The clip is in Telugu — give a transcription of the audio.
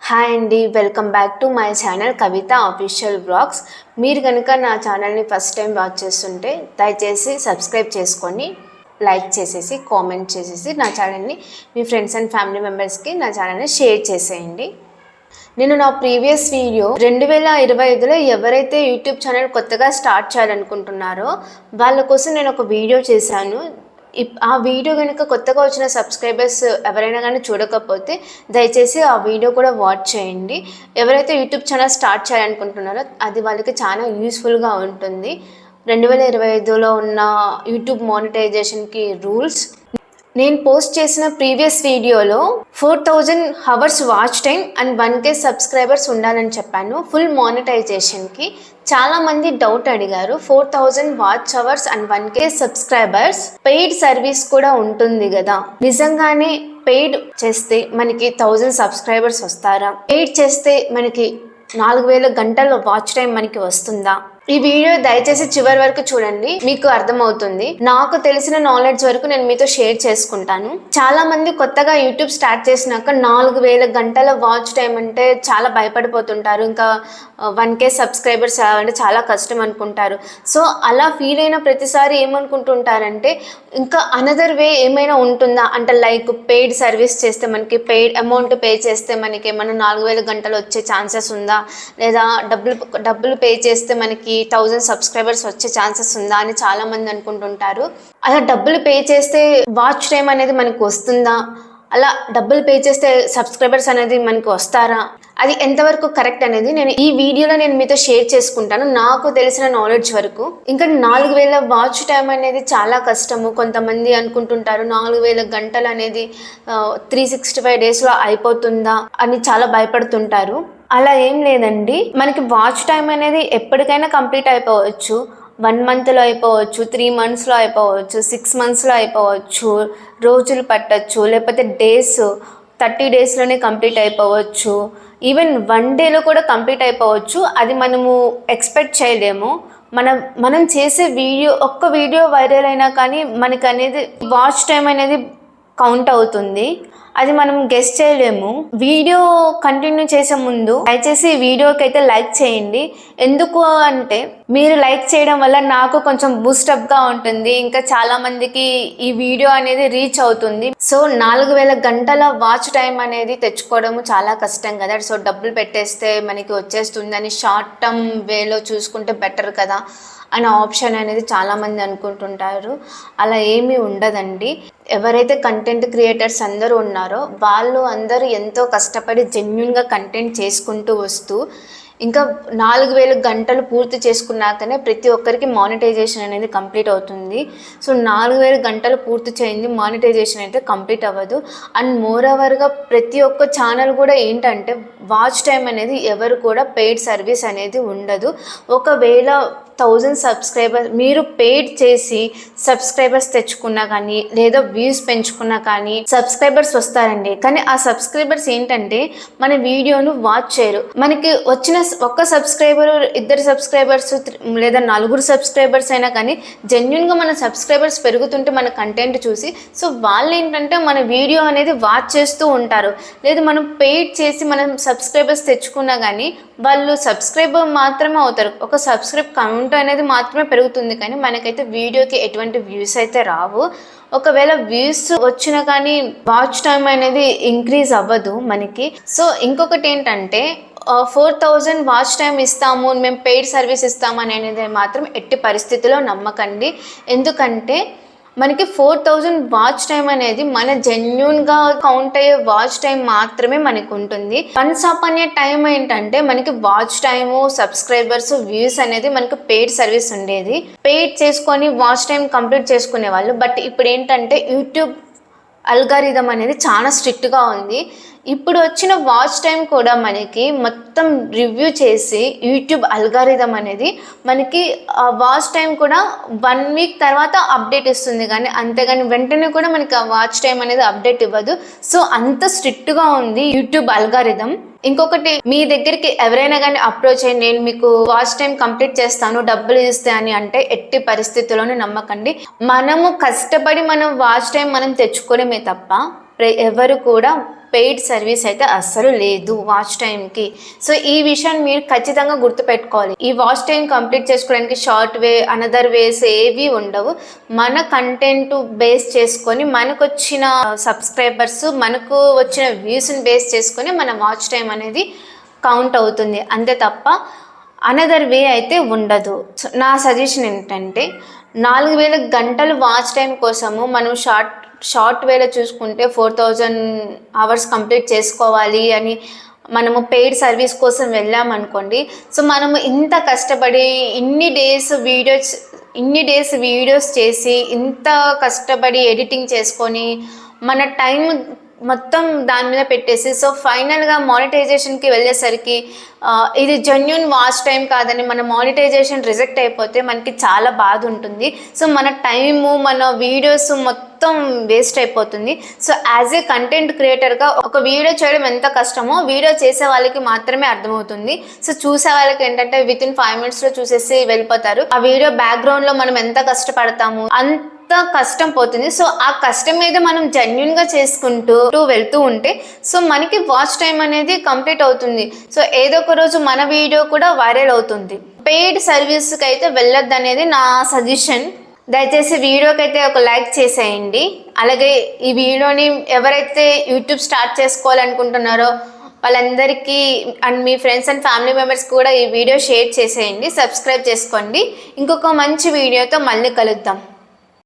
హాయ్ అండి, welcome back to my channel Kavitha official blogs. మీరు కనుక నా ఛానల్ని ఫస్ట్ టైం వాచ్ చేస్తుంటే దయచేసి సబ్స్క్రైబ్ చేసుకొని లైక్ చేసేసి కామెంట్ చేసేసి నా ఛానల్ని మీ ఫ్రెండ్స్ అండ్ ఫ్యామిలీ మెంబర్స్కి నా ఛానల్ని షేర్ చేసేయండి. నేను నా ప్రీవియస్ వీడియో 2025లో ఎవరైతే యూట్యూబ్ ఛానల్ కొత్తగా స్టార్ట్ చేయాలనుకుంటున్నారో వాళ్ళ కోసం నేను ఒక వీడియో చేశాను. ఆ వీడియో కనుక కొత్తగా వచ్చిన సబ్స్క్రైబర్స్ ఎవరైనా కానీ చూడకపోతే దయచేసి ఆ వీడియో కూడా వాచ్ చేయండి. ఎవరైతే యూట్యూబ్ ఛానల్ స్టార్ట్ చేయాలనుకుంటున్నారో అది వాళ్ళకి చాలా యూస్ఫుల్గా ఉంటుంది. 2025లో ఉన్న యూట్యూబ్ మానిటైజేషన్కి రూల్స్ నేను పోస్ట్ చేసిన ప్రీవియస్ వీడియోలో 4000 hours watch time and 1K subscribers ఉండాలని చెప్పాను ఫుల్ మానిటైజేషన్కి. చాలామంది డౌట్ అడిగారు, 4000 watch hours and 1K subscribers paid service కూడా ఉంటుంది కదా, నిజంగానే పెయిడ్ చేస్తే మనకి 1000 సబ్స్క్రైబర్స్ వస్తారా? పెయిడ్ చేస్తే మనకి 4000 గంటల వాచ్ టైం మనకి వస్తుందా? ఈ వీడియో దయచేసి చివరి వరకు చూడండి, మీకు అర్థమవుతుంది. నాకు తెలిసిన నాలెడ్జ్ వరకు నేను మీతో షేర్ చేసుకుంటాను. చాలా మంది కొత్తగా యూట్యూబ్ స్టార్ట్ చేసినాక 4000 గంటల వాచ్ టైం అంటే చాలా భయపడిపోతుంటారు. ఇంకా 1K సబ్స్క్రైబర్స్ అంటే చాలా కష్టం అనుకుంటారు. సో అలా ఫీల్ అయిన ప్రతిసారి ఏమనుకుంటుంటారంటే ఇంకా అనదర్ వే ఏమైనా ఉంటుందా అంటే, లైక్ పెయిడ్ సర్వీస్ చేస్తే మనకి పెయిడ్ అమౌంట్ పే చేస్తే మనకి ఏమైనా 4000 గంటలు వచ్చే ఛాన్సెస్ ఉందా, లేదా డబ్బులు పే చేస్తే మనకి 1000 సబ్స్క్రైబర్స్ వచ్చే ఛాన్సెస్ ఉందా అని చాలామంది అనుకుంటుంటారు. అలా డబ్బులు పే చేస్తే వాచ్ టైం అనేది మనకు వస్తుందా, అలా డబ్బులు పే చేస్తే సబ్స్క్రైబర్స్ అనేది మనకు వస్తారా, అది ఎంతవరకు కరెక్ట్ అనేది నేను ఈ వీడియోలో నేను మీతో షేర్ చేసుకుంటాను నాకు తెలిసిన నాలెడ్జ్ వరకు. ఇంకా 4000 వాచ్ టైం అనేది చాలా కష్టము. కొంతమంది అనుకుంటుంటారు 4000 గంటలు అనేది 365 డేస్లో అయిపోతుందా అని చాలా భయపడుతుంటారు. అలా ఏం లేదండి, మనకి వాచ్ టైం అనేది ఎప్పటికైనా కంప్లీట్ అయిపోవచ్చు. 1 మంత్లో అయిపోవచ్చు, 3 మంత్స్లో అయిపోవచ్చు, 6 మంత్స్లో అయిపోవచ్చు, రోజులు పట్టచ్చు, లేకపోతే డేస్ 30 డేస్లోనే కంప్లీట్ అయిపోవచ్చు, ఈవెన్ 1 డేలో కూడా కంప్లీట్ అయిపోవచ్చు. అది మనము ఎక్స్పెక్ట్ చేయలేము. మనం చేసే ఒక్క వీడియో వైరల్ అయినా కానీ మనకి అనేది వాచ్ టైం అనేది కౌంట్ అవుతుంది. అది మనం గెస్ చేయలేము. వీడియో కంటిన్యూ చేసే ముందు దయచేసి వీడియోకి అయితే లైక్ చేయండి. ఎందుకు అంటే మీరు లైక్ చేయడం వల్ల నాకు కొంచెం బూస్టప్గా ఉంటుంది, ఇంకా చాలా మందికి ఈ వీడియో అనేది రీచ్ అవుతుంది. సో 4000 గంటల వాచ్ టైం అనేది తెచ్చుకోవడము చాలా కష్టం కదా. సో డబ్బులు పెట్టేస్తే మనకి వచ్చేస్తుందని షార్ట్ టర్మ్ వేలో చూసుకుంటే బెటర్ కదా అనే ఆప్షన్ అనేది చాలామంది అనుకుంటుంటారు. అలా ఏమీ ఉండదండి. ఎవరైతే కంటెంట్ క్రియేటర్స్ అందరూ ఉన్నారో వాళ్ళు అందరూ ఎంతో కష్టపడి జెన్యున్గా కంటెంట్ చేసుకుంటూ వస్తూ ఇంకా 4000 గంటలు పూర్తి చేసుకున్నాకనే ప్రతి ఒక్కరికి మానిటైజేషన్ అనేది కంప్లీట్ అవుతుంది. సో 4000 గంటలు పూర్తి చేయింది మానిటైజేషన్ అయితే కంప్లీట్ అవ్వదు. అండ్ మోర్ ఓవర్గా ప్రతి ఒక్క ఛానల్ కూడా ఏంటంటే వాచ్ టైం అనేది ఎవరు కూడా పెయిడ్ సర్వీస్ అనేది ఉండదు. ఒకవేళ 1000 సబ్స్క్రైబర్స్ మీరు పెయిడ్ చేసి సబ్స్క్రైబర్స్ తెచ్చుకున్నా కానీ లేదా వ్యూస్ పెంచుకున్నా కానీ సబ్స్క్రైబర్స్ వస్తారండి. కానీ ఆ సబ్స్క్రైబర్స్ ఏంటంటే మన వీడియోను వాచ్ చేయరు. మనకి వచ్చిన ఒక్క సబ్స్క్రైబర్, 2 సబ్స్క్రైబర్స్ లేదా 4 సబ్స్క్రైబర్స్ అయినా కానీ జెన్యున్గా మన సబ్స్క్రైబర్స్ పెరుగుతుంటే మన కంటెంట్ చూసి సో వాళ్ళు ఏంటంటే మన వీడియో అనేది వాచ్ చేస్తూ ఉంటారు. లేదు మనం పెయిడ్ చేసి మనం సబ్స్క్రైబర్స్ తెచ్చుకున్నా కానీ వాళ్ళు సబ్స్క్రైబర్ మాత్రమే అవుతారు. ఒక సబ్స్క్రైబ్ కౌంట్ అనేది మాత్రమే పెరుగుతుంది, కానీ మనకైతే వీడియోకి ఎటువంటి వ్యూస్ అయితే రావు. ఒకవేళ వ్యూస్ వచ్చినా కానీ వాచ్ టైం అనేది ఇంక్రీజ్ అవ్వదు మనకి. సో ఇంకొకటి ఏంటంటే 4000 వాచ్ టైం ఇస్తాము, మేము పెయిడ్ సర్వీస్ ఇస్తాము అనేది మాత్రం ఎట్టి పరిస్థితిలో నమ్మకండి. ఎందుకంటే మనకి 4000 వాచ్ టైం అనేది మన జెన్యున్గా కౌంట్ అయ్యే వాచ్ టైం మాత్రమే మనకు ఉంటుంది. వన్స్ అపాన్ ఏ టైం ఏంటంటే మనకి వాచ్ టైము, సబ్స్క్రైబర్స్, వ్యూస్ అనేది మనకు పెయిడ్ సర్వీస్ ఉండేది. పెయిడ్ చేసుకొని వాచ్ టైం కంప్లీట్ చేసుకునే వాళ్ళు. బట్ ఇప్పుడు ఏంటంటే యూట్యూబ్ అల్గారిథం అనేది చాలా స్ట్రిక్ట్గా ఉంది. ఇప్పుడు వచ్చిన వాచ్ టైం కూడా మనకి మొత్తం రివ్యూ చేసి యూట్యూబ్ అల్గారిథం అనేది మనకి వాచ్ టైం కూడా 1 వీక్ తర్వాత అప్డేట్ ఇస్తుంది, కానీ అంతేగాని వెంటనే కూడా మనకి ఆ వాచ్ టైం అనేది అప్డేట్ ఇవ్వదు. సో అంత స్ట్రిక్ట్గా ఉంది యూట్యూబ్ అల్గారిథం. ఇంకొకటి, మీ దగ్గరికి ఎవరైనా కానీ అప్రోచ్ అయ్యి నేను మీకు వాచ్ టైం కంప్లీట్ చేస్తాను డబ్బులు ఇస్తే అని అంటే ఎట్టి పరిస్థితుల్లోనూ నమ్మకండి. మనము కష్టపడి మనం వాచ్ టైం మనం తెచ్చుకోవడమే తప్ప ఎవరు కూడా పెయిడ్ సర్వీస్ అయితే అస్సలు లేదు వాచ్ టైంకి. సో ఈ విషయాన్ని మీరు ఖచ్చితంగా గుర్తుపెట్టుకోవాలి. ఈ వాచ్ టైం కంప్లీట్ చేసుకోవడానికి షార్ట్ వే, అనదర్ వేస్ ఏవి ఉండవు. మన కంటెంట్ బేస్ చేసుకొని, మనకు వచ్చిన సబ్స్క్రైబర్స్, మనకు వచ్చిన వ్యూస్ని బేస్ చేసుకొని మన వాచ్ టైం అనేది కౌంట్ అవుతుంది, అంతే తప్ప అనదర్ వే అయితే ఉండదు. నా సజెషన్ ఏంటంటే 4000 గంటలు వాచ్ టైం కోసము మనం షార్ట్ వేలో చూసుకుంటే 4000 అవర్స్ కంప్లీట్ చేసుకోవాలి అని మనము పెయిడ్ సర్వీస్ కోసం వెళ్ళామనుకోండి. సో మనము ఇంత కష్టపడి ఇన్ని డేస్ వీడియోస్ చేసి, ఇంత కష్టపడి ఎడిటింగ్ చేసుకొని, మన టైం మొత్తం దాని మీద పెట్టేసి, సో ఫైనల్గా మానిటైజేషన్కి వెళ్ళేసరికి ఇది జెన్యూన్ వాచ్ టైం కాదని మన మానిటైజేషన్ రిజెక్ట్ అయిపోతే మనకి చాలా బాధ ఉంటుంది. సో మన టైము, మన వీడియోస్ మొత్తం వేస్ట్ అయిపోతుంది. సో యాజ్ ఏ కంటెంట్ క్రియేటర్గా ఒక వీడియో చేయడం ఎంత కష్టమో వీడియో చేసే వాళ్ళకి మాత్రమే అర్థమవుతుంది. సో చూసే వాళ్ళకి ఏంటంటే వితిన్ 5 minutesలో చూసేసి వెళ్ళిపోతారు. ఆ వీడియో బ్యాక్గ్రౌండ్లో మనం ఎంత కష్టపడతాము అంత కష్టం పోతుంది. సో ఆ కష్టం మీద మనం జెన్యూన్గా చేసుకుంటూ వెళ్తూ ఉంటే సో మనకి వాచ్ టైం అనేది కంప్లీట్ అవుతుంది. సో ఏదో ఒక రోజు మన వీడియో కూడా వైరల్ అవుతుంది. పెయిడ్ సర్వీస్కి అయితే వెళ్ళొద్దు అనేది నా సజెషన్. దయచేసి వీడియోకి అయితే ఒక లైక్ చేసేయండి. అలాగే ఈ వీడియోని ఎవరైతే యూట్యూబ్ స్టార్ట్ చేసుకోవాలనుకుంటున్నారో వాళ్ళందరికీ and me friends and family members కూడా ఈ వీడియో షేర్ చేసేయండి. సబ్స్క్రైబ్ చేసుకోండి. ఇంకొక మంచి వీడియోతో మళ్ళీ కలుద్దాం.